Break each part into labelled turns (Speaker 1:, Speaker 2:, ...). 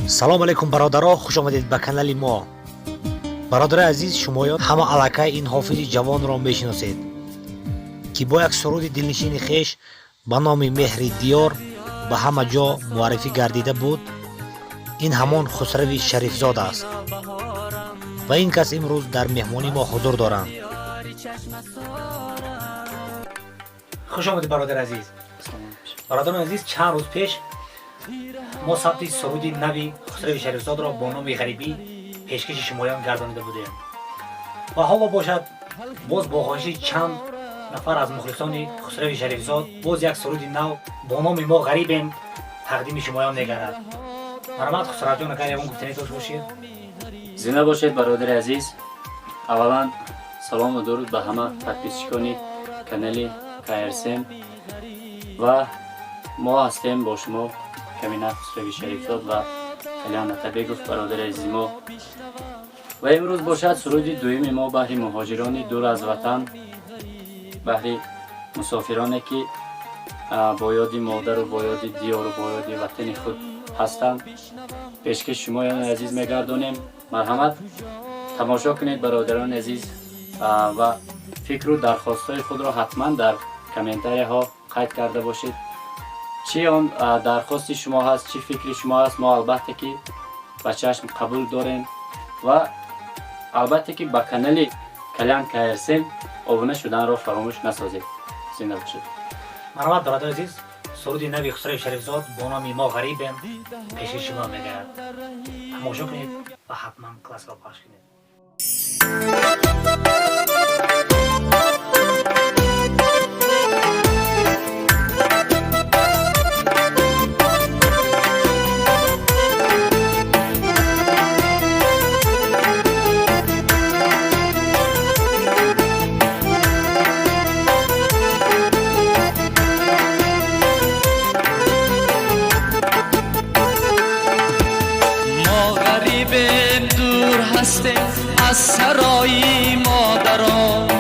Speaker 1: салом алейкум бародаро, хуш омадед ба канали мо. бародари азиз, шумоён ҳама аллакай ин ҳофизи ҷавонро мешиносед, ки бо як суруди дилнишини хеш ба номи меҳри диёр ба ҳама ҷо муаррифӣ гардида буд. ин ҳамон хусрави шарифзод аст ва ин кас имрӯз дар меҳмонии мо ҳузур доранд. хуш омадед бародари азиз. бародарони азиз, чанд рӯз пеш мо сабти суруди нави хусрави шарифзодро бо номи ғарибӣ пешкаши шумоён гардонида будем ва ҳоло бошад боз бо хоҳиши чанд нафар аз мухлисони хусрави шарифзод боз як суруди нав бо номи мо ғарибем тақдими шумоён мегардад. марҳамат хусравҷон, агар ягон гуфтанӣ дошт бошед.
Speaker 2: зинда бошед бародари азиз. аввалан салому дуруд ба ҳама подписчикони канали KRSM ва мо ҳастем бо шумо камина хусрави шарифзод ва калён атабеков бародари азизи мо. ва имрӯз бошад суруди дуюми мо баҳри муҳоҷирони дур аз ватан, баҳри мусофироне ки бо ёди модару бо ёди диёру бо ёди ватани худ ҳастанд, пешкаши шумоёни азиз мегардонем. марҳамат тамошо кунед бародарони азиз ва фикру дархостҳои худро ҳатман дар комментарияҳо қайд карда бошед. чӣ он дархости шумо ҳаст, чӣ фикри шумо ҳаст, мо албатта ки ба чашм қабул дорем ва албатта ки ба канали калён KRSM обуна шуданро фаромӯш насозед. зинда бошед.
Speaker 1: марҳамат бародари азиз, суруди нави хусрави шарифзод бо номи мо ғарибем пеши шумо мегардад. тамошо кунед ва ҳатман классро пахш кунед.
Speaker 3: از سرای مادران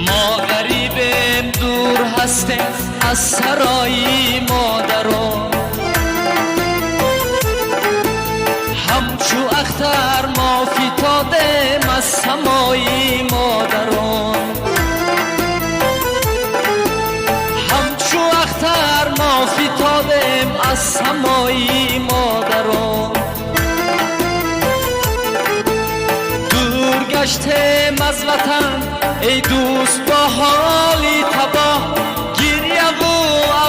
Speaker 3: ما غریبیم، دور هستیم از سرای مادران. همچو اختر ما فتادیم از سمای مادران. همچو اختر ما فتادیم از سمای مادران. گشتیم از وطن ای دوست با حالی تباه، گریه و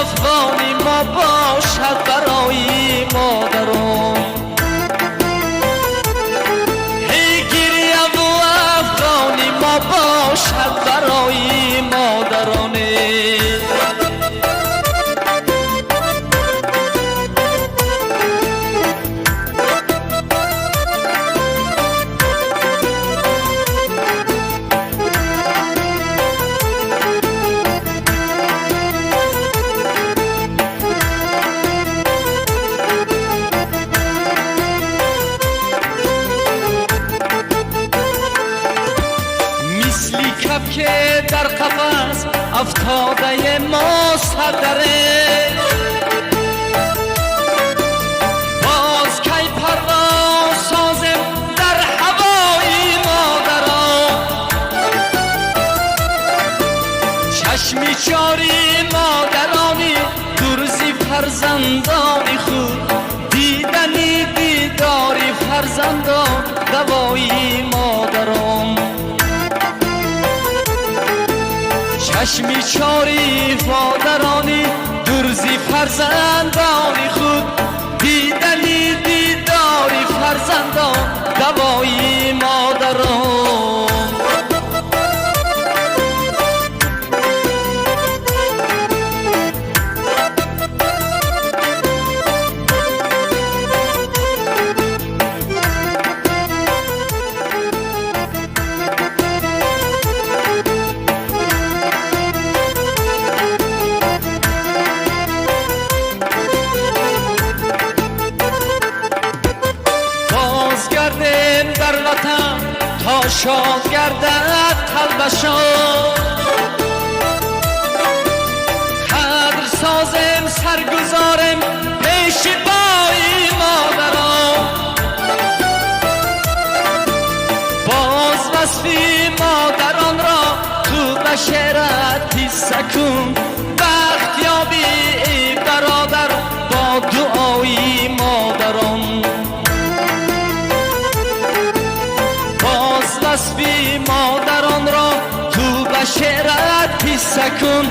Speaker 3: افغانی ما باشد برای مادران. ای گریه و افغانی ما باشد برای مادران. که در قفس افتاده ما سردره، باز کی پرواز سازم در هوای مادران. چشمی چاری مادرانی درزی فرزندانی خود، دیدنی دیداری فرزندان دوایی مادران. چشمی چاری مادرانی درزی فرزندانی خود، دیدنی دیداری فرزندان دوایی مادران. تا شاد گردد قلبشان، قدر سازم سرگزارم شعرت پیسه کن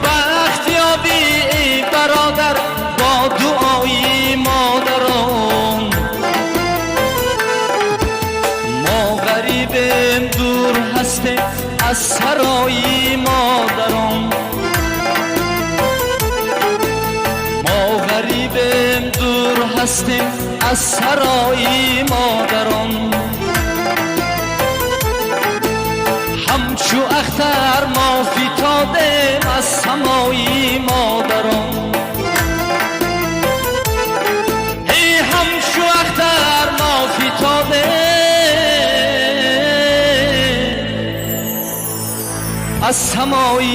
Speaker 3: وقت یابی برادر با دعای مادران ما غریبیم دور هستیم از سرای مادران ما غریبیم دور هستیم از سرای مادران همچو اختر ما فتادیم از سمای مادران ای همچو اختر ما فتادیم از سمای